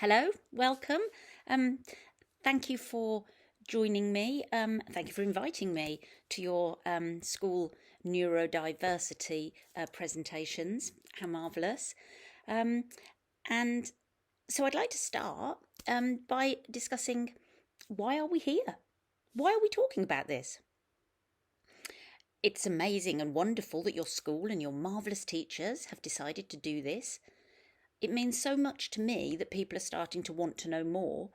Hello, welcome. Thank you for joining me. Thank you for inviting me to your school neurodiversity presentations. How marvellous. And so I'd like to start by discussing, why are we here? Why are we talking about this? It's amazing and wonderful that your school and your marvellous teachers have decided to do this. It means so much to me that people are starting to want to know more,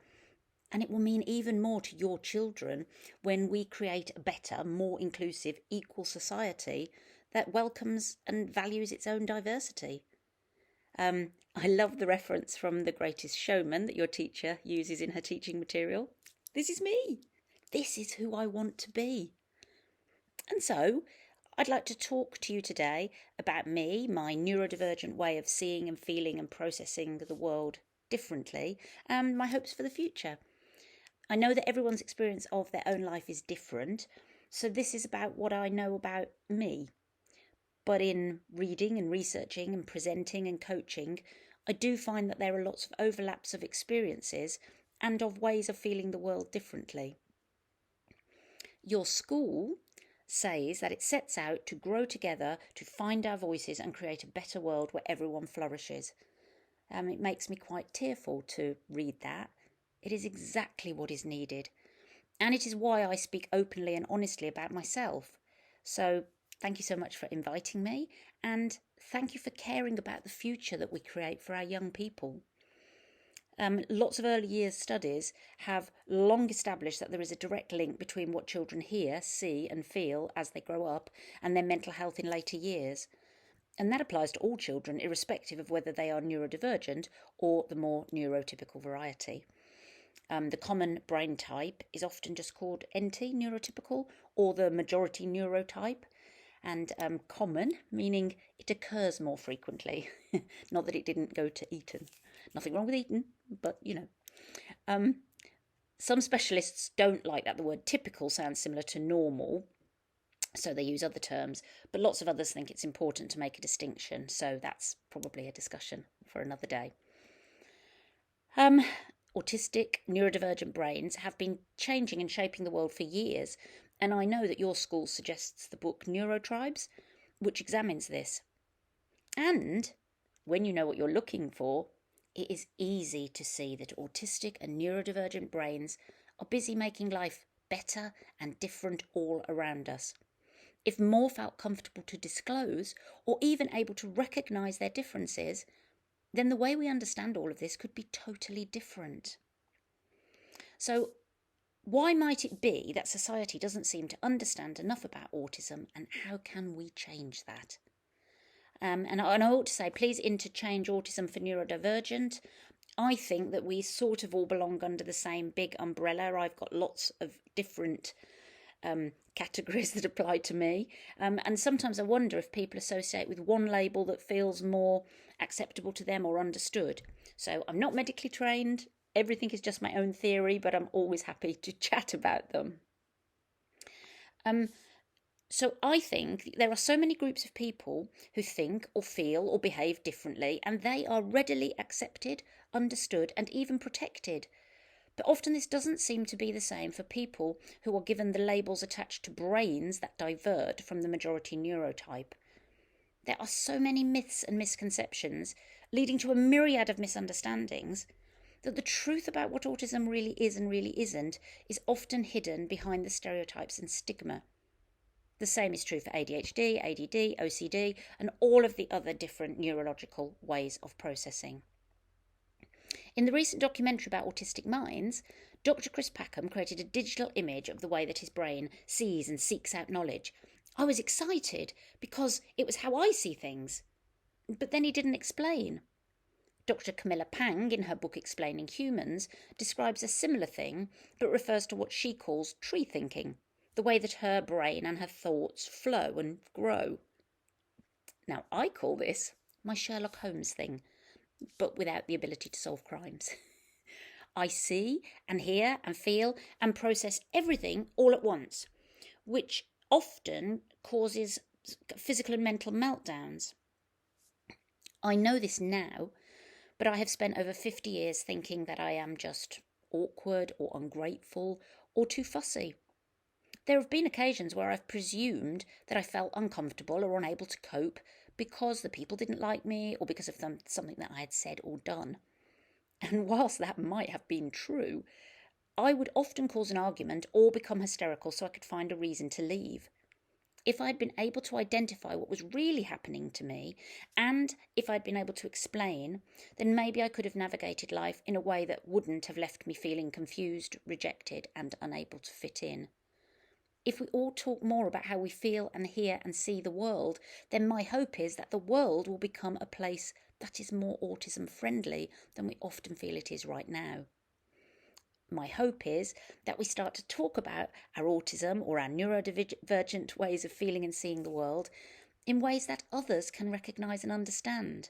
and it will mean even more to your children when we create a better, more inclusive, equal society that welcomes and values its own diversity. I love the reference from The Greatest Showman that your teacher uses in her teaching material. This is me. This is who I want to be. And so I'd like to talk to you today about me, my neurodivergent way of seeing and feeling and processing the world differently, and my hopes for the future. I know that everyone's experience of their own life is different, so this is about what I know about me. But in reading and researching and presenting and coaching, I do find that there are lots of overlaps of experiences and of ways of feeling the world differently. Your school says that it sets out to grow together, to find our voices and create a better world where everyone flourishes. It makes me quite tearful to read that. It is exactly what is needed. And it is why I speak openly and honestly about myself. So thank you so much for inviting me, and thank you for caring about the future that we create for our young people. Lots of early years studies have long established that there is a direct link between what children hear, see and feel as they grow up and their mental health in later years. And that applies to all children, irrespective of whether they are neurodivergent or the more neurotypical variety. The common brain type is often just called NT, neurotypical, or the majority neurotype. And common, meaning it occurs more frequently. Not that it didn't go to Eton. Nothing wrong with Eton, but you know. Some specialists don't like that the word typical sounds similar to normal, so they use other terms, but lots of others think it's important to make a distinction, so that's probably a discussion for another day. Autistic, neurodivergent brains have been changing and shaping the world for years, and I know that your school suggests the book Neurotribes, which examines this. And when you know what you're looking for, it is easy to see that autistic and neurodivergent brains are busy making life better and different all around us. If more felt comfortable to disclose, or even able to recognise their differences, then the way we understand all of this could be totally different. So, why might it be that society doesn't seem to understand enough about autism, and how can we change that? And I ought to say, please interchange autism for neurodivergent. I think that we sort of all belong under the same big umbrella. I've got lots of different categories that apply to me. And sometimes I wonder if people associate with one label that feels more acceptable to them or understood. So I'm not medically trained. Everything is just my own theory, but I'm always happy to chat about them. So I think there are so many groups of people who think or feel or behave differently, and they are readily accepted, understood, and even protected. But often this doesn't seem to be the same for people who are given the labels attached to brains that divert from the majority neurotype. There are so many myths and misconceptions, leading to a myriad of misunderstandings, that the truth about what autism really is and really isn't is often hidden behind the stereotypes and stigma. The same is true for ADHD, ADD, OCD, and all of the other different neurological ways of processing. In the recent documentary about autistic minds, Dr. Chris Packham created a digital image of the way that his brain sees and seeks out knowledge. I was excited because it was how I see things. But then he didn't explain. Dr. Camilla Pang, in her book Explaining Humans, describes a similar thing, but refers to what she calls tree thinking, the way that her brain and her thoughts flow and grow. Now, I call this my Sherlock Holmes thing, but without the ability to solve crimes. I see and hear and feel and process everything all at once, which often causes physical and mental meltdowns. I know this now, but I have spent over 50 years thinking that I am just awkward or ungrateful or too fussy. There have been occasions where I've presumed that I felt uncomfortable or unable to cope because the people didn't like me or because of something that I had said or done. And whilst that might have been true, I would often cause an argument or become hysterical so I could find a reason to leave. If I'd been able to identify what was really happening to me, and if I'd been able to explain, then maybe I could have navigated life in a way that wouldn't have left me feeling confused, rejected, and unable to fit in. If we all talk more about how we feel and hear and see the world, then my hope is that the world will become a place that is more autism friendly than we often feel it is right now. My hope is that we start to talk about our autism or our neurodivergent ways of feeling and seeing the world in ways that others can recognise and understand.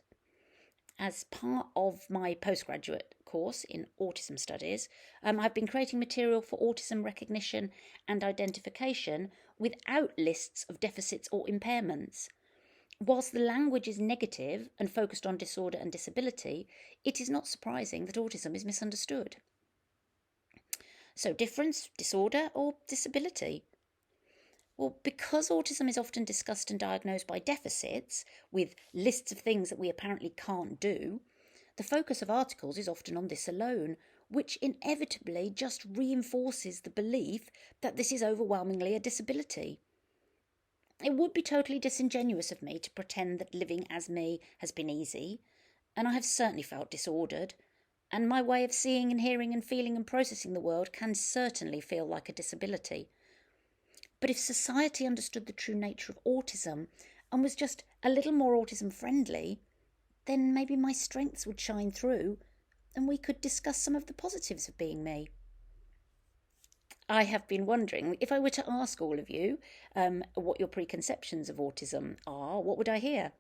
As part of my postgraduate course in autism studies, I've been creating material for autism recognition and identification without lists of deficits or impairments. Whilst the language is negative and focused on disorder and disability, it is not surprising that autism is misunderstood. So difference, disorder, or disability? Well, because autism is often discussed and diagnosed by deficits, with lists of things that we apparently can't do, the focus of articles is often on this alone, which inevitably just reinforces the belief that this is overwhelmingly a disability. It would be totally disingenuous of me to pretend that living as me has been easy, and I have certainly felt disordered, and my way of seeing and hearing and feeling and processing the world can certainly feel like a disability. But if society understood the true nature of autism and was just a little more autism friendly, then maybe my strengths would shine through and we could discuss some of the positives of being me. I have been wondering, if I were to ask all of you what your preconceptions of autism are, what would I hear?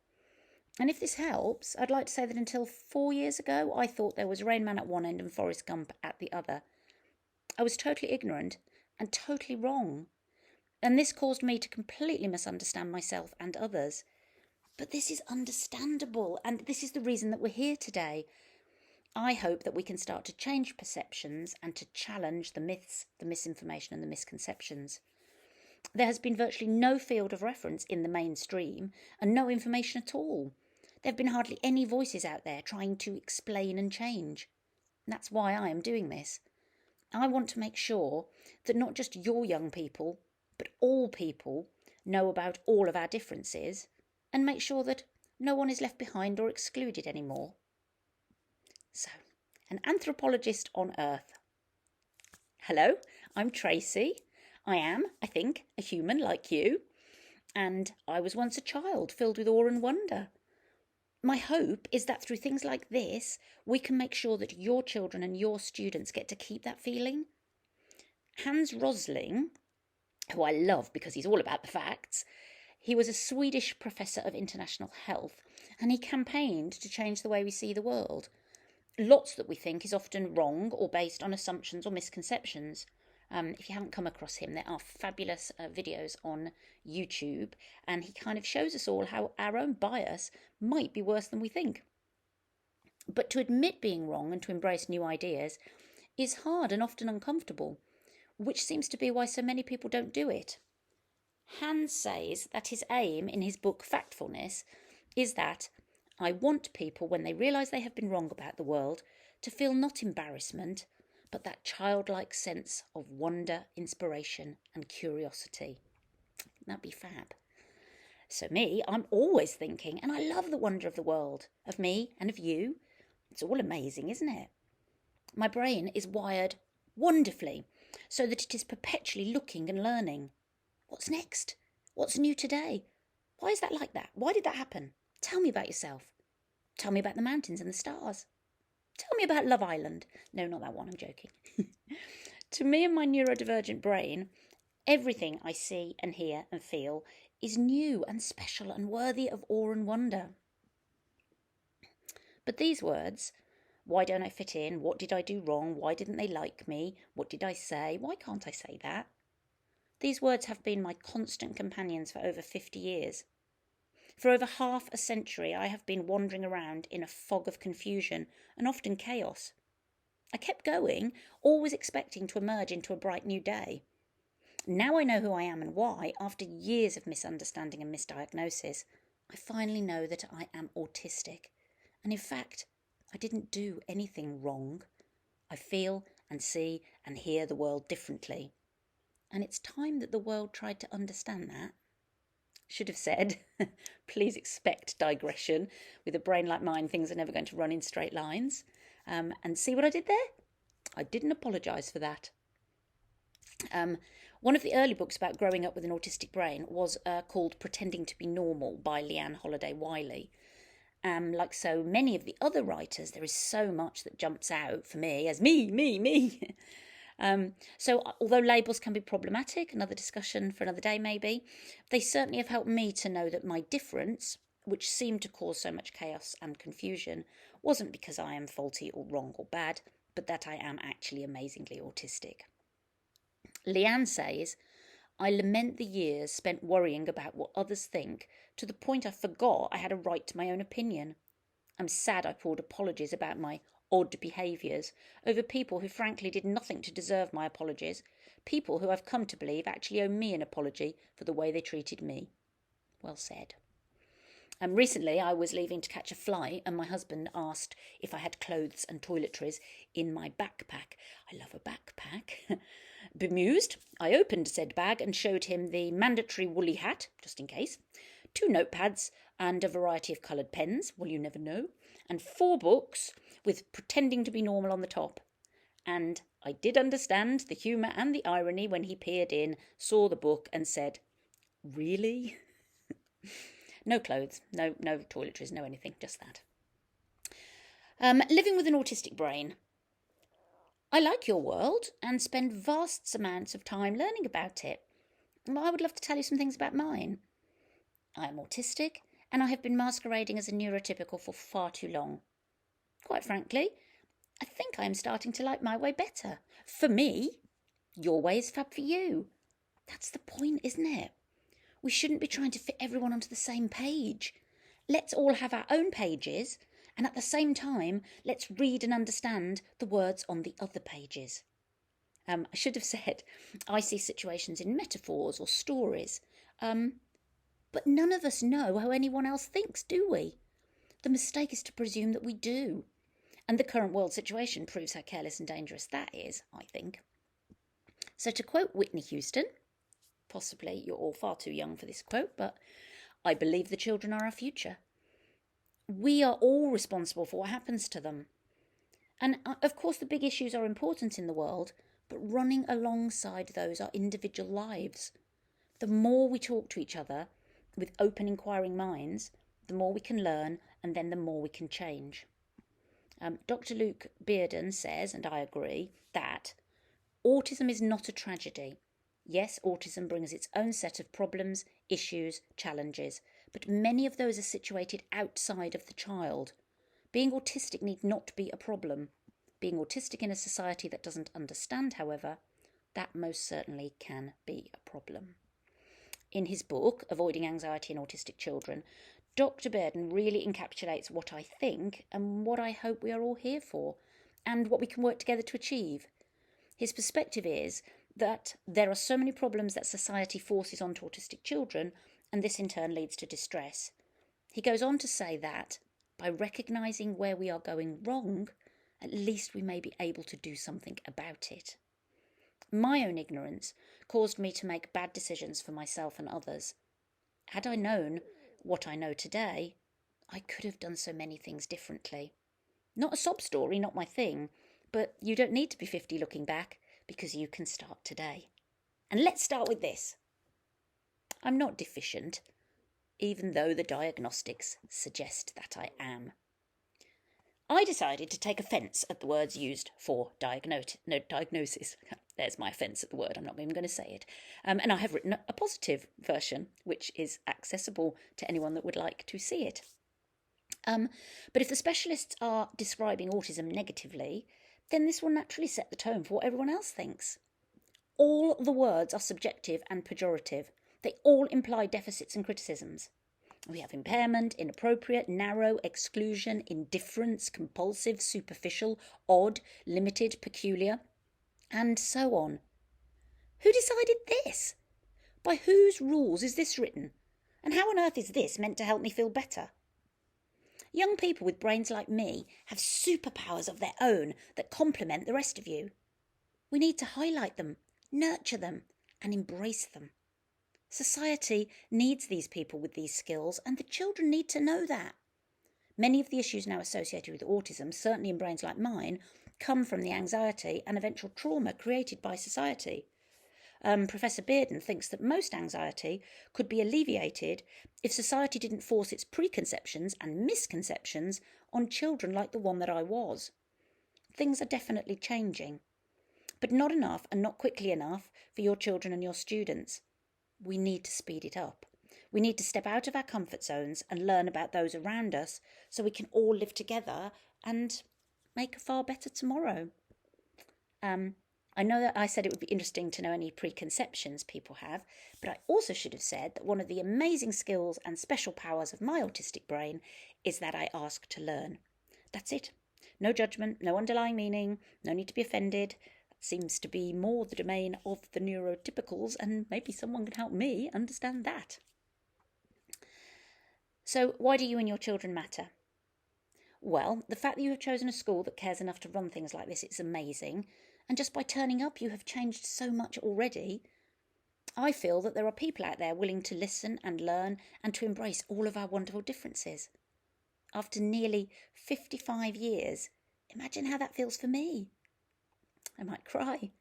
And if this helps, I'd like to say that until 4 years ago, I thought there was Rain Man at one end and Forrest Gump at the other. I was totally ignorant and totally wrong. And this caused me to completely misunderstand myself and others. But this is understandable, and this is the reason that we're here today. I hope that we can start to change perceptions and to challenge the myths, the misinformation, and the misconceptions. There has been virtually no field of reference in the mainstream and no information at all. There have been hardly any voices out there trying to explain and change. And that's why I am doing this. I want to make sure that not just your young people, but all people know about all of our differences and make sure that no one is left behind or excluded anymore. So, an anthropologist on Earth. Hello, I'm Tracy. I am, I think, a human like you, and I was once a child filled with awe and wonder. My hope is that through things like this, we can make sure that your children and your students get to keep that feeling. Hans Rosling, who I love because he's all about the facts, he was a Swedish professor of international health, and he campaigned to change the way we see the world. Lots that we think is often wrong or based on assumptions or misconceptions. If you haven't come across him, there are fabulous videos on YouTube, and he kind of shows us all how our own bias might be worse than we think. But to admit being wrong and to embrace new ideas is hard and often uncomfortable, which seems to be why so many people don't do it. Hans says that his aim in his book Factfulness is that I want people, when they realise they have been wrong about the world, to feel not embarrassment, but that childlike sense of wonder, inspiration and curiosity. That'd be fab. So me, I'm always thinking, and I love the wonder of the world, of me and of you. It's all amazing, isn't it? My brain is wired wonderfully so that it is perpetually looking and learning. What's next? What's new today? Why is that like that? Why did that happen? Tell me about yourself. Tell me about the mountains and the stars. Tell me about Love Island. No, not that one, I'm joking. To me and my neurodivergent brain, everything I see and hear and feel is new and special and worthy of awe and wonder. But these words, why don't I fit in? What did I do wrong? Why didn't they like me? What did I say? Why can't I say that? These words have been my constant companions for over 50 years. For over half a century, I have been wandering around in a fog of confusion and often chaos. I kept going, always expecting to emerge into a bright new day. Now I know who I am and why, after years of misunderstanding and misdiagnosis, I finally know that I am autistic. And in fact, I didn't do anything wrong. I feel and see and hear the world differently. And it's time that the world tried to understand that. Should have said, please expect digression. With a brain like mine, things are never going to run in straight lines. And see what I did there? I didn't apologise for that. One of the early books about growing up with an autistic brain was called Pretending to be Normal by Leanne Holiday Wiley. Like so many of the other writers, there is so much that jumps out for me as me. So although labels can be problematic, another discussion for another day maybe, they certainly have helped me to know that my difference, which seemed to cause so much chaos and confusion, wasn't because I am faulty or wrong or bad, but that I am actually amazingly autistic. Leanne says, I lament the years spent worrying about what others think to the point I forgot I had a right to my own opinion. I'm sad I poured apologies about my odd behaviours over people who frankly did nothing to deserve my apologies, people who I've come to believe actually owe me an apology for the way they treated me. Well said. Recently I was leaving to catch a flight and my husband asked if I had clothes and toiletries in my backpack. I love a backpack. Bemused, I opened said bag and showed him the mandatory woolly hat, just in case, 2 notepads and a variety of coloured pens, well you never know, and 4 books with Pretending to be Normal on the top. And I did understand the humour and the irony when he peered in, saw the book and said, really? No clothes, no toiletries, no anything, just that. Living with an autistic brain. I like your world and spend vast amounts of time learning about it. I would love to tell you some things about mine. I am autistic and I have been masquerading as a neurotypical for far too long. Quite frankly, I think I am starting to like my way better. For me, your way is fab for you. That's the point, isn't it? We shouldn't be trying to fit everyone onto the same page. Let's all have our own pages, and at the same time, let's read and understand the words on the other pages. I should have said, I see situations in metaphors or stories, but none of us know how anyone else thinks, do we? The mistake is to presume that we do. And the current world situation proves how careless and dangerous that is, I think. So to quote Whitney Houston, possibly you're all far too young for this quote, but I believe the children are our future. We are all responsible for what happens to them. And of course the big issues are important in the world, but running alongside those are individual lives. The more we talk to each other with open inquiring minds, the more we can learn and then the more we can change. Dr. Luke Bearden says, and I agree, that autism is not a tragedy. Yes, autism brings its own set of problems, issues, challenges, but many of those are situated outside of the child. Being autistic need not be a problem. Being autistic in a society that doesn't understand, however, that most certainly can be a problem. In his book, Avoiding Anxiety in Autistic Children, Dr. Bearden really encapsulates what I think and what I hope we are all here for, and what we can work together to achieve. His perspective is that there are so many problems that society forces onto autistic children, and this in turn leads to distress. He goes on to say that by recognising where we are going wrong, at least we may be able to do something about it. My own ignorance caused me to make bad decisions for myself and others. Had I known what I know today, I could have done so many things differently. Not a sob story, not my thing, but you don't need to be 50 looking back, because you can start today. And let's start with this. I'm not deficient, even though the diagnostics suggest that I am. I decided to take offence at the words used for diagnosis. There's my offence at the word, I'm not even going to say it. And I have written a positive version, which is accessible to anyone that would like to see it. But if the specialists are describing autism negatively, then this will naturally set the tone for what everyone else thinks. All the words are subjective and pejorative. They all imply deficits and criticisms. We have impairment, inappropriate, narrow, exclusion, indifference, compulsive, superficial, odd, limited, peculiar, and so on. Who decided this? By whose rules is this written? And how on earth is this meant to help me feel better? Young people with brains like me have superpowers of their own that complement the rest of you. We need to highlight them, nurture them, and embrace them. Society needs these people with these skills, and the children need to know that. Many of the issues now associated with autism, certainly in brains like mine, come from the anxiety and eventual trauma created by society. Professor Bearden thinks that most anxiety could be alleviated if society didn't force its preconceptions and misconceptions on children like the one that I was. Things are definitely changing, but not enough and not quickly enough for your children and your students. We need to speed it up. We need to step out of our comfort zones and learn about those around us so we can all live together and make a far better tomorrow. I know that I said it would be interesting to know any preconceptions people have, but I also should have said that one of the amazing skills and special powers of my autistic brain is that I ask to learn. That's it. No judgment, no underlying meaning, no need to be offended. That seems to be more the domain of the neurotypicals, and maybe someone can help me understand that. So why do you and your children matter? Well, the fact that you have chosen a school that cares enough to run things like this is amazing. And just by turning up, you have changed so much already. I feel that there are people out there willing to listen and learn and to embrace all of our wonderful differences. After nearly 55 years, imagine how that feels for me. I might cry,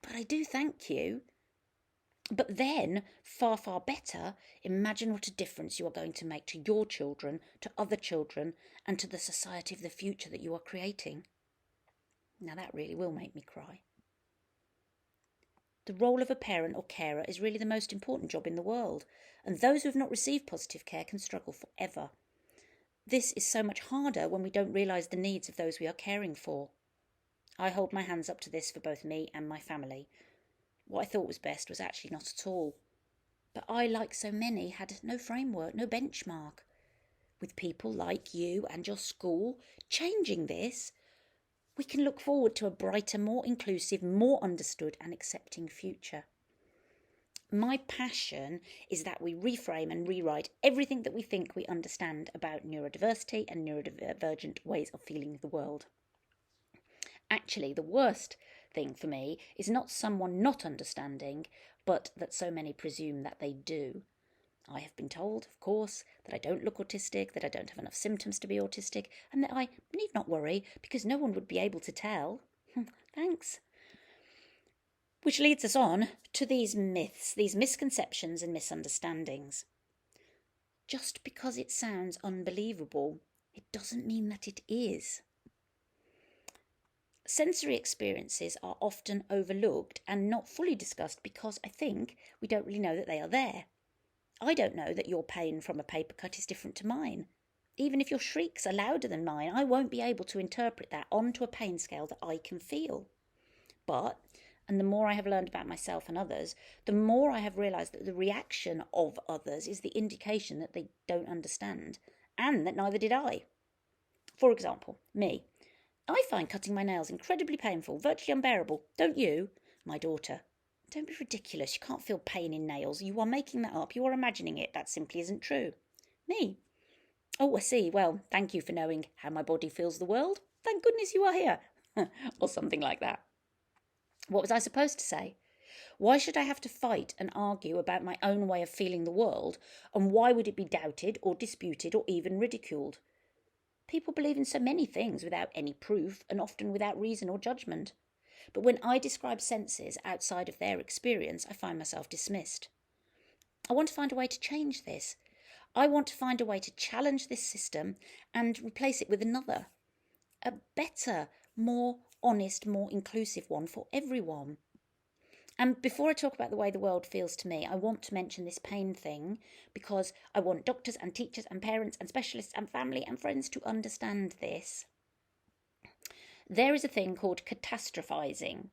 but I do thank you. But then, far, far better, imagine what a difference you are going to make to your children, to other children, and to the society of the future that you are creating. Now that really will make me cry. The role of a parent or carer is really the most important job in the world, and those who have not received positive care can struggle forever. This is so much harder when we don't realise the needs of those we are caring for. I hold my hands up to this for both me and my family. What I thought was best was actually not at all. But I, like so many, had no framework, no benchmark. With people like you and your school changing this, we can look forward to a brighter, more inclusive, more understood and accepting future. My passion is that we reframe and rewrite everything that we think we understand about neurodiversity and neurodivergent ways of feeling the world. Actually, the worst thing for me is not someone not understanding, but that so many presume that they do. I have been told, of course, that I don't look autistic, that I don't have enough symptoms to be autistic, and that I need not worry because no one would be able to tell. Thanks. Which leads us on to these myths, these misconceptions and misunderstandings. Just because it sounds unbelievable, it doesn't mean that it is. Sensory experiences are often overlooked and not fully discussed because I think we don't really know that they are there. I don't know that your pain from a paper cut is different to mine. Even if your shrieks are louder than mine, I won't be able to interpret that onto a pain scale that I can feel. But, and the more I have learned about myself and others, the more I have realised that the reaction of others is the indication that they don't understand, and that neither did I. For example, me. I find cutting my nails incredibly painful, virtually unbearable, don't you? My daughter. Don't be ridiculous, you can't feel pain in nails. You are making that up, you are imagining it, that simply isn't true. Me. Oh, I see, well, thank you for knowing how my body feels the world. Thank goodness you are here. Or something like that. What was I supposed to say? Why should I have to fight and argue about my own way of feeling the world, and why would it be doubted or disputed or even ridiculed? People believe in so many things without any proof and often without reason or judgment. But when I describe senses outside of their experience, I find myself dismissed. I want to find a way to change this. I want to find a way to challenge this system and replace it with another. A better, more honest, more inclusive one for everyone. And before I talk about the way the world feels to me, I want to mention this pain thing because I want doctors and teachers and parents and specialists and family and friends to understand this. There is a thing called catastrophizing.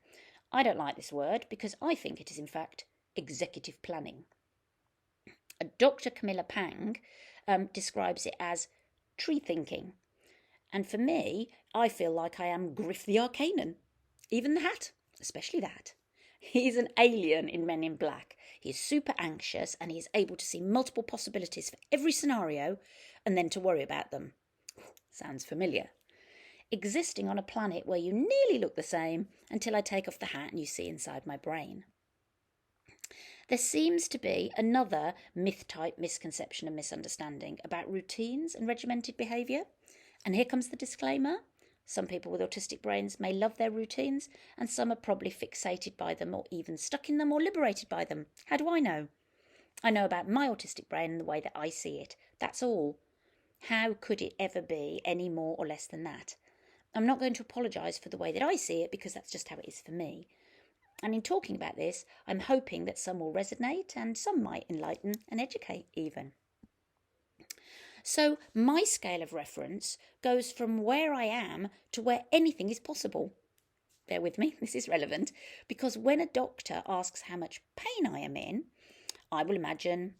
I don't like this word because I think it is in fact executive planning. Dr. Camilla Pang describes it as tree thinking. And for me, I feel like I am Griff the Arcanan. Even the hat, especially that. He's an alien in Men in Black. He is super anxious and he is able to see multiple possibilities for every scenario and then to worry about them. Sounds familiar. Existing on a planet where you nearly look the same until I take off the hat and you see inside my brain. There seems to be another myth-type misconception and misunderstanding about routines and regimented behaviour. And here comes the disclaimer. Some people with autistic brains may love their routines, and some are probably fixated by them or even stuck in them or liberated by them. How do I know? I know about my autistic brain and the way that I see it. That's all. How could it ever be any more or less than that? I'm not going to apologise for the way that I see it because that's just how it is for me. And in talking about this, I'm hoping that some will resonate and some might enlighten and educate even. So my scale of reference goes from where I am to where anything is possible. Bear with me, this is relevant, because when a doctor asks how much pain I am in, I will imagine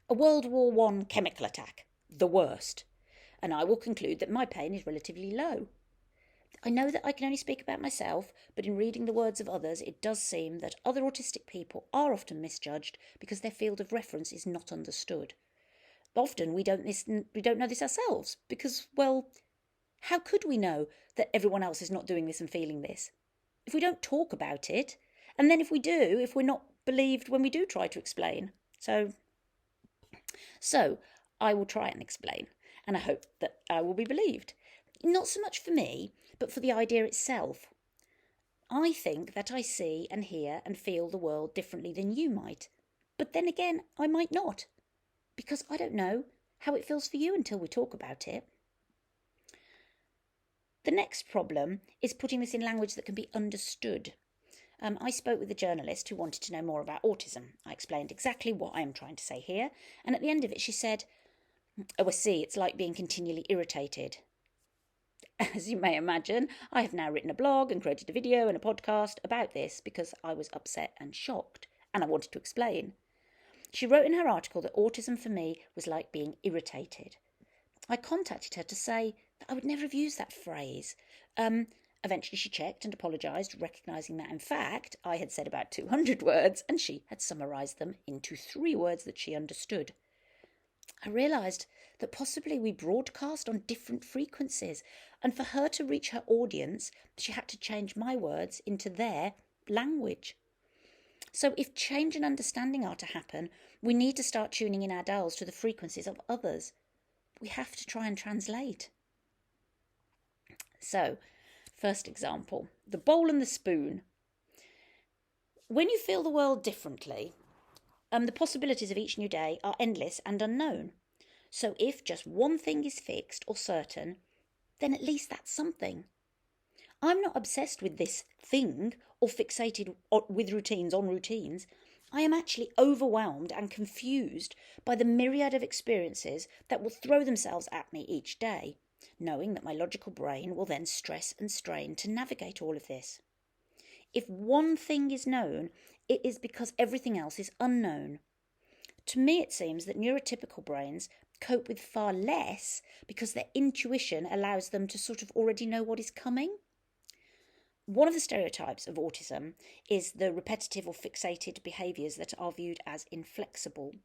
a World War I chemical attack, the worst, and I will conclude that my pain is relatively low. I know that I can only speak about myself, but in reading the words of others, it does seem that other autistic people are often misjudged because their field of reference is not understood. Often we don't know this ourselves because, well, how could we know that everyone else is not doing this and feeling this? If we don't talk about it, and then if we do, if we're not believed when we do try to explain. So I will try and explain, and I hope that I will be believed. Not so much for me, but for the idea itself. I think that I see and hear and feel the world differently than you might. But then again, I might not. Because I don't know how it feels for you until we talk about it. The next problem is putting this in language that can be understood. I spoke with a journalist who wanted to know more about autism. I explained exactly what I am trying to say here, and at the end of it she said, "Oh, I see, it's like being continually irritated." As you may imagine, I have now written a blog and created a video and a podcast about this because I was upset and shocked, and I wanted to explain. She wrote in her article that autism for me was like being irritated. I contacted her to say that I would never have used that phrase. Eventually she checked and apologised, recognising that in fact I had said about 200 words and she had summarised them into 3 words that she understood. I realised that possibly we broadcast on different frequencies, and for her to reach her audience, she had to change my words into their language. So if change and understanding are to happen, we need to start tuning in our dials to the frequencies of others. We have to try and translate. So, first example, the bowl and the spoon. When you feel the world differently, the possibilities of each new day are endless and unknown. So if just one thing is fixed or certain, then at least that's something. I'm not obsessed with this thing or fixated with routines on routines. I am actually overwhelmed and confused by the myriad of experiences that will throw themselves at me each day, knowing that my logical brain will then stress and strain to navigate all of this. If one thing is known, it is because everything else is unknown. To me, it seems that neurotypical brains cope with far less because their intuition allows them to sort of already know what is coming. One of the stereotypes of autism is the repetitive or fixated behaviours that are viewed as inflexible.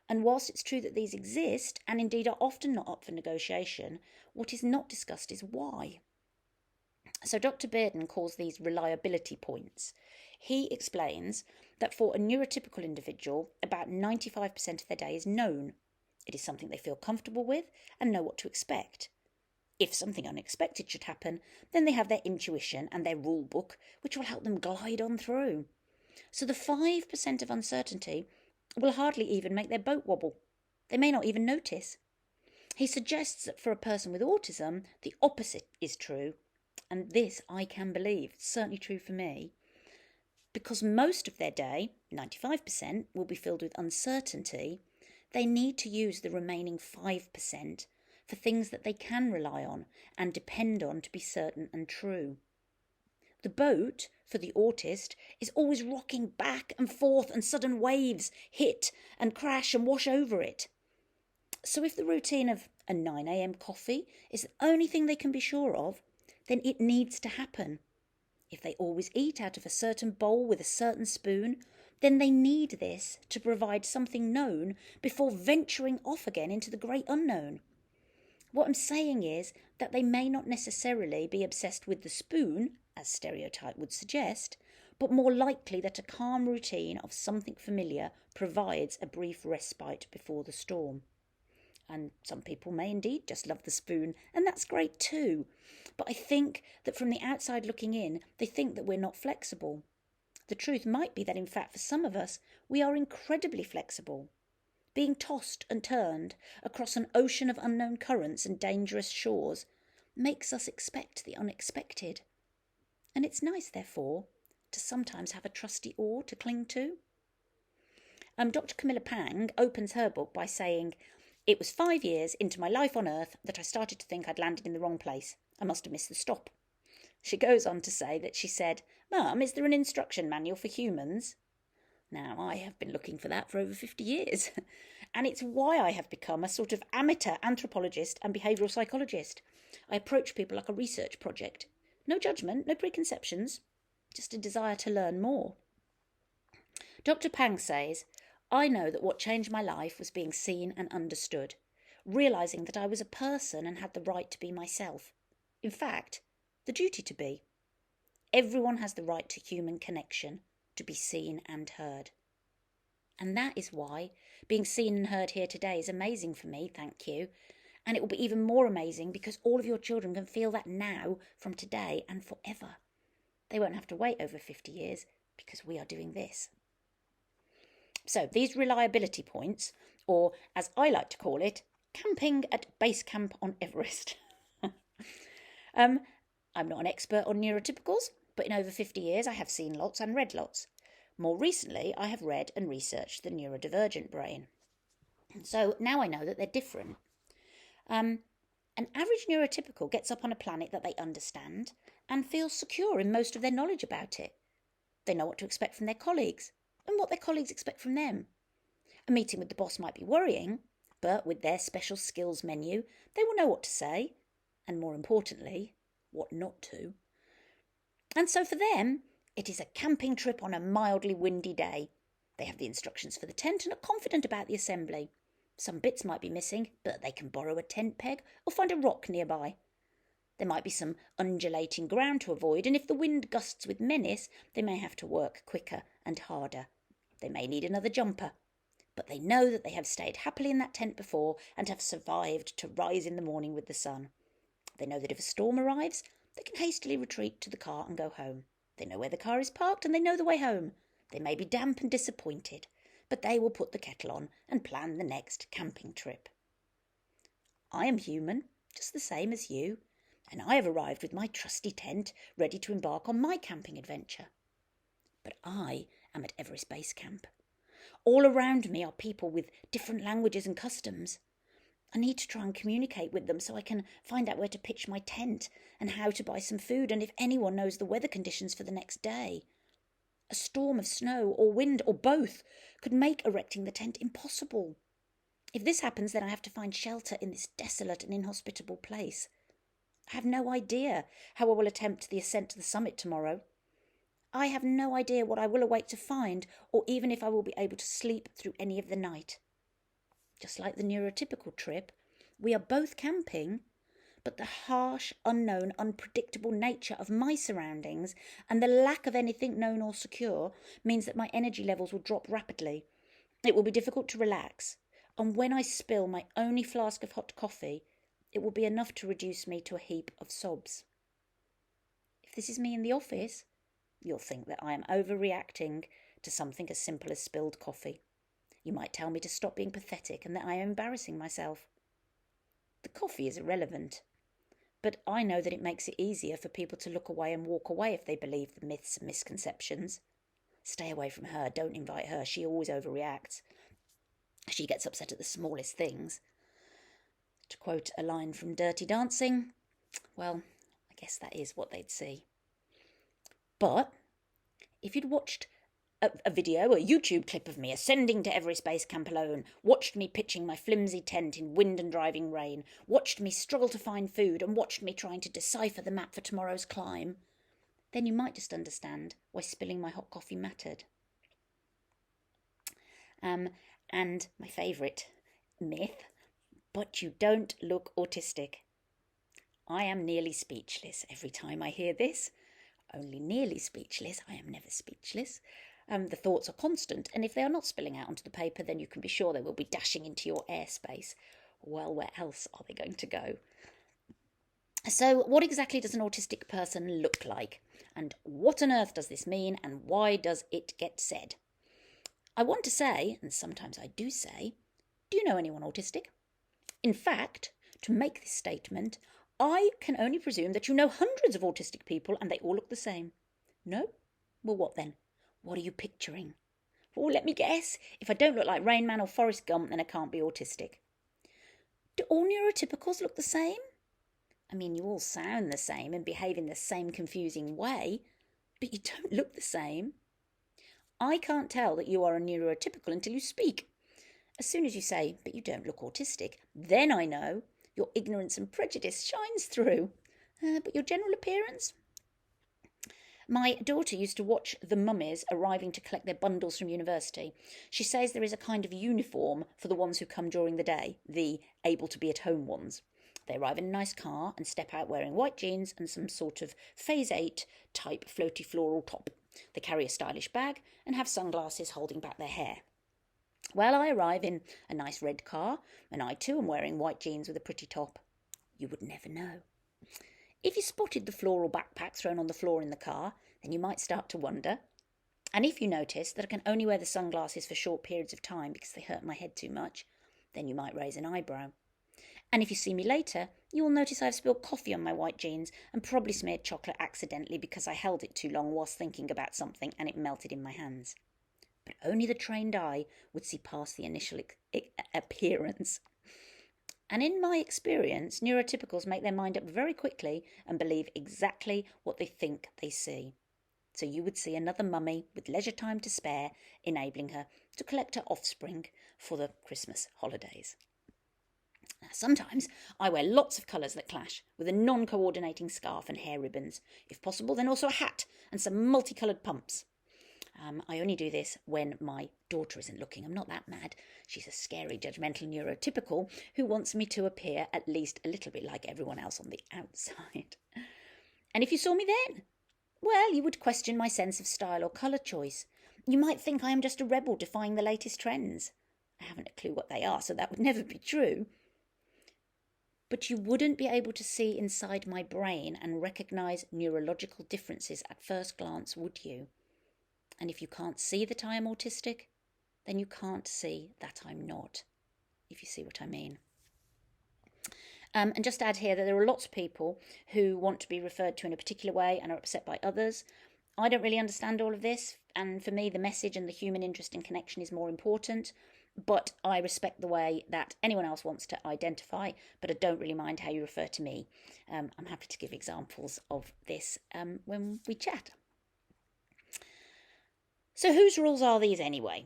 And whilst it's true that these exist, and indeed are often not up for negotiation, what is not discussed is why. So Dr. Bearden calls these reliability points. He explains that for a neurotypical individual, about 95% of their day is known. It is something they feel comfortable with and know what to expect. If something unexpected should happen, then they have their intuition and their rule book, which will help them glide on through. So the 5% of uncertainty will hardly even make their boat wobble. They may not even notice. He suggests that for a person with autism, the opposite is true. And this I can believe, it's certainly true for me. Because most of their day, 95%, will be filled with uncertainty, they need to use the remaining 5% for things that they can rely on and depend on to be certain and true. The boat, for the autist, is always rocking back and forth and sudden waves hit and crash and wash over it. So if the routine of a 9 a.m. coffee is the only thing they can be sure of, then it needs to happen. If they always eat out of a certain bowl with a certain spoon, then they need this to provide something known before venturing off again into the great unknown. What I'm saying is that they may not necessarily be obsessed with the spoon, as stereotype would suggest, but more likely that a calm routine of something familiar provides a brief respite before the storm. And some people may indeed just love the spoon, and that's great too. But I think that from the outside looking in, they think that we're not flexible. The truth might be that in fact for some of us, we are incredibly flexible. Being tossed and turned across an ocean of unknown currents and dangerous shores makes us expect the unexpected. And it's nice, therefore, to sometimes have a trusty oar to cling to. Dr. Camilla Pang opens her book by saying, "It was 5 years into my life on Earth that I started to think I'd landed in the wrong place. I must have missed the stop." She goes on to say that she said, "Mum, is there an instruction manual for humans?" Now, I have been looking for that for over 50 years, and it's why I have become a sort of amateur anthropologist and behavioural psychologist. I approach people like a research project. No judgment, no preconceptions, just a desire to learn more. Dr. Pang says, "I know that what changed my life was being seen and understood, realising that I was a person and had the right to be myself. In fact, the duty to be. Everyone has the right to human connection, to be seen and heard. And that is why being seen and heard here today is amazing for me, thank you. And it will be even more amazing because all of your children can feel that now, from today and forever. They won't have to wait over 50 years because we are doing this." So these reliability points, or as I like to call it, camping at base camp on Everest. I'm not an expert on neurotypicals, but in over 50 years I have seen lots and read lots. More recently, I have read and researched the neurodivergent brain. So now I know that they're different. An average neurotypical gets up on a planet that they understand and feels secure in most of their knowledge about it. They know what to expect from their colleagues and what their colleagues expect from them. A meeting with the boss might be worrying, but with their special skills menu, they will know what to say, and more importantly, what not to. And so for them, it is a camping trip on a mildly windy day. They have the instructions for the tent and are confident about the assembly. Some bits might be missing, but they can borrow a tent peg or find a rock nearby. There might be some undulating ground to avoid, and if the wind gusts with menace, they may have to work quicker and harder. They may need another jumper, but they know that they have stayed happily in that tent before and have survived to rise in the morning with the sun. They know that if a storm arrives, they can hastily retreat to the car and go home. They know where the car is parked and they know the way home. They may be damp and disappointed, but they will put the kettle on and plan the next camping trip. I am human, just the same as you, and I have arrived with my trusty tent, ready to embark on my camping adventure. But I am at Everest Base Camp. All around me are people with different languages and customs. I need to try and communicate with them so I can find out where to pitch my tent and how to buy some food and if anyone knows the weather conditions for the next day. A storm of snow or wind or both could make erecting the tent impossible. If this happens, then I have to find shelter in this desolate and inhospitable place. I have no idea how I will attempt the ascent to the summit tomorrow. I have no idea what I will await to find, or even if I will be able to sleep through any of the night. Just like the neurotypical trip, we are both camping, but the harsh, unknown, unpredictable nature of my surroundings and the lack of anything known or secure means that my energy levels will drop rapidly. It will be difficult to relax, and when I spill my only flask of hot coffee, it will be enough to reduce me to a heap of sobs. If this is me in the office, you'll think that I am overreacting to something as simple as spilled coffee. You might tell me to stop being pathetic and that I am embarrassing myself. The coffee is irrelevant, but I know that it makes it easier for people to look away and walk away if they believe the myths and misconceptions. Stay away from her, don't invite her, she always overreacts. She gets upset at the smallest things. To quote a line from Dirty Dancing, well, I guess that is what they'd see. But if you'd watched a video, a YouTube clip of me ascending to every space camp alone, watched me pitching my flimsy tent in wind and driving rain, watched me struggle to find food, and watched me trying to decipher the map for tomorrow's climb, then you might just understand why spilling my hot coffee mattered. And my favourite myth, but you don't look autistic. I am nearly speechless every time I hear this. Only nearly speechless, I am never speechless. The thoughts are constant, and if they are not spilling out onto the paper, then you can be sure they will be dashing into your airspace. Well, where else are they going to go? So, what exactly does an autistic person look like? And what on earth does this mean, and why does it get said? I want to say, and sometimes I do say, do you know anyone autistic? In fact, to make this statement, I can only presume that you know hundreds of autistic people and they all look the same. No? Well, what then? What are you picturing? Oh, let me guess. If I don't look like Rain Man or Forrest Gump, then I can't be autistic. Do all neurotypicals look the same? I mean, you all sound the same and behave in the same confusing way, but you don't look the same. I can't tell that you are a neurotypical until you speak. As soon as you say, but you don't look autistic, then I know your ignorance and prejudice shines through. But your general appearance? My daughter used to watch the mummies arriving to collect their bundles from university. She says there is a kind of uniform for the ones who come during the day, the able-to-be-at-home ones. They arrive in a nice car and step out wearing white jeans and some sort of Phase 8 type floaty floral top. They carry a stylish bag and have sunglasses holding back their hair. Well, I arrive in a nice red car, and I too am wearing white jeans with a pretty top. You would never know. If you spotted the floral backpack thrown on the floor in the car, then you might start to wonder. And if you notice that I can only wear the sunglasses for short periods of time because they hurt my head too much, then you might raise an eyebrow. And if you see me later, you will notice I've spilled coffee on my white jeans and probably smeared chocolate accidentally because I held it too long whilst thinking about something and it melted in my hands. But only the trained eye would see past the initial appearance. And in my experience, neurotypicals make their mind up very quickly and believe exactly what they think they see. So you would see another mummy with leisure time to spare, enabling her to collect her offspring for the Christmas holidays. Now, sometimes I wear lots of colours that clash, with a non-coordinating scarf and hair ribbons. If possible, then also a hat and some multicoloured pumps. I only do this when my daughter isn't looking. I'm not that mad. She's a scary, judgmental neurotypical who wants me to appear at least a little bit like everyone else on the outside. And if you saw me then, well, you would question my sense of style or colour choice. You might think I am just a rebel defying the latest trends. I haven't a clue what they are, so that would never be true. But you wouldn't be able to see inside my brain and recognise neurological differences at first glance, would you? And if you can't see that I am autistic, then you can't see that I'm not, if you see what I mean. And just to add here that there are lots of people who want to be referred to in a particular way and are upset by others. I don't really understand all of this, and for me the message and the human interest and connection is more important, but I respect the way that anyone else wants to identify, but I don't really mind how you refer to me. I'm happy to give examples of this when we chat. So whose rules are these anyway?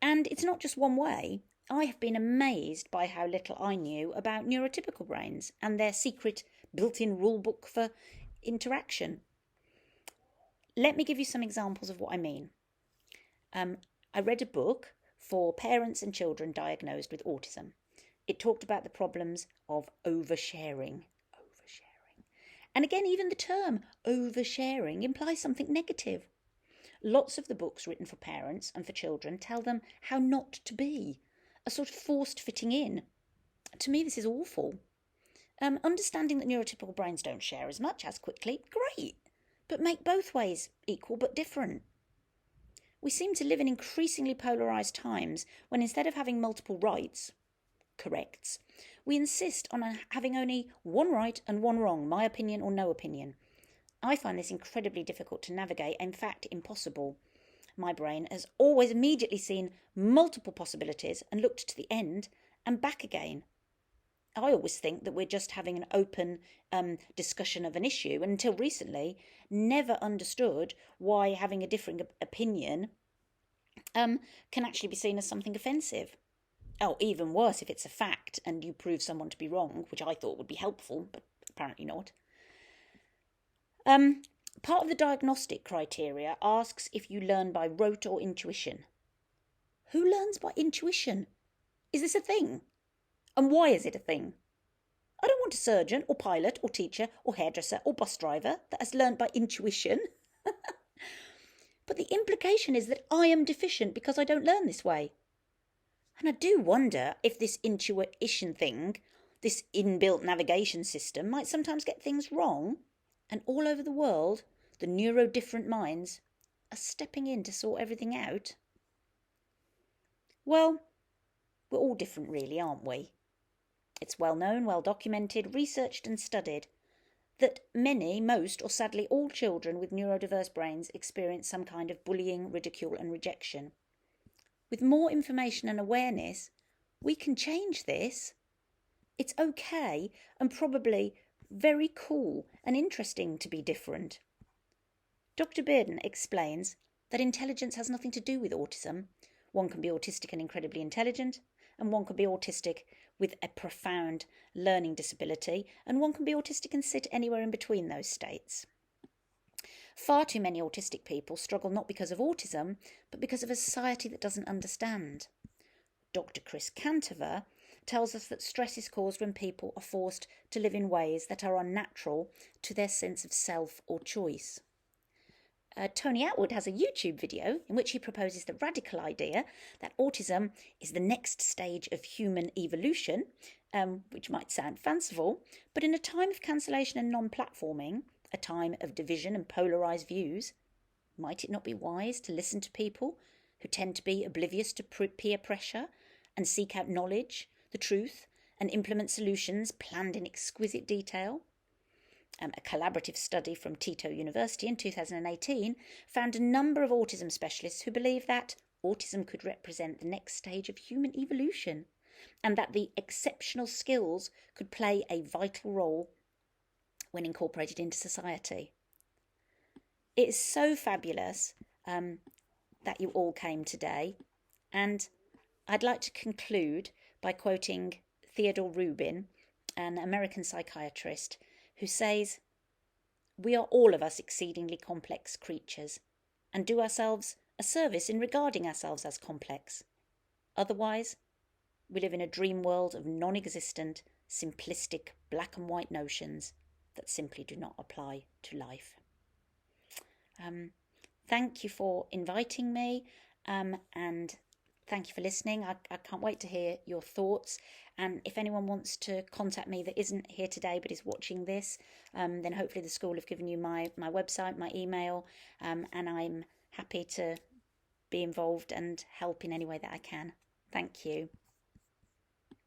And it's not just one way. I have been amazed by how little I knew about neurotypical brains and their secret built-in rule book for interaction. Let me give you some examples of what I mean. I read a book for parents and children diagnosed with autism. It talked about the problems of oversharing. And again, even the term oversharing implies something negative. Lots of the books written for parents and for children tell them how not to be, a sort of forced fitting in. To me, this is awful. Understanding that neurotypical brains don't share as much as quickly, great, but make both ways equal but different. We seem to live in increasingly polarised times when instead of having multiple rights, corrects, we insist on having only one right and one wrong, my opinion or no opinion. I find this incredibly difficult to navigate, in fact impossible. My brain has always immediately seen multiple possibilities and looked to the end and back again. I always think that we're just having an open discussion of an issue, and until recently never understood why having a differing opinion can actually be seen as something offensive. Oh, even worse if it's a fact and you prove someone to be wrong, which I thought would be helpful, but apparently not. Part of the diagnostic criteria asks if you learn by rote or intuition. Who learns by intuition? Is this a thing? And why is it a thing? I don't want a surgeon or pilot or teacher or hairdresser or bus driver that has learned by intuition. But the implication is that I am deficient because I don't learn this way. And I do wonder if this intuition thing, this inbuilt navigation system, might sometimes get things wrong. And all over the world, the neurodifferent minds are stepping in to sort everything out. Well, we're all different really, aren't we? It's well known, well documented, researched and studied that many, most or sadly all children with neurodiverse brains experience some kind of bullying, ridicule and rejection. With more information and awareness, we can change this. It's okay and probably very cool and interesting to be different. Dr. Bearden explains that intelligence has nothing to do with autism. One can be autistic and incredibly intelligent, and one can be autistic with a profound learning disability, and one can be autistic and sit anywhere in between those states. Far too many autistic people struggle not because of autism, but because of a society that doesn't understand. Dr. Chris Cantover tells us that stress is caused when people are forced to live in ways that are unnatural to their sense of self or choice. Tony Attwood has a YouTube video in which he proposes the radical idea that autism is the next stage of human evolution, which might sound fanciful, but in a time of cancellation and non-platforming, a time of division and polarised views, might it not be wise to listen to people who tend to be oblivious to peer pressure and seek out knowledge, the truth, and implement solutions planned in exquisite detail? A collaborative study from Tito University in 2018 found a number of autism specialists who believe that autism could represent the next stage of human evolution and that the exceptional skills could play a vital role when incorporated into society. It is so fabulous that you all came today, and I'd like to conclude by quoting Theodore Rubin, an American psychiatrist, who says, "We are all of us exceedingly complex creatures, and do ourselves a service in regarding ourselves as complex. Otherwise, we live in a dream world of non-existent, simplistic, black and white notions that simply do not apply to life." Thank you for inviting me, and thank you for listening. I can't wait to hear your thoughts. And if anyone wants to contact me that isn't here today but is watching this, then hopefully the school have given you my website, my email, and I'm happy to be involved and help in any way that I can. Thank you.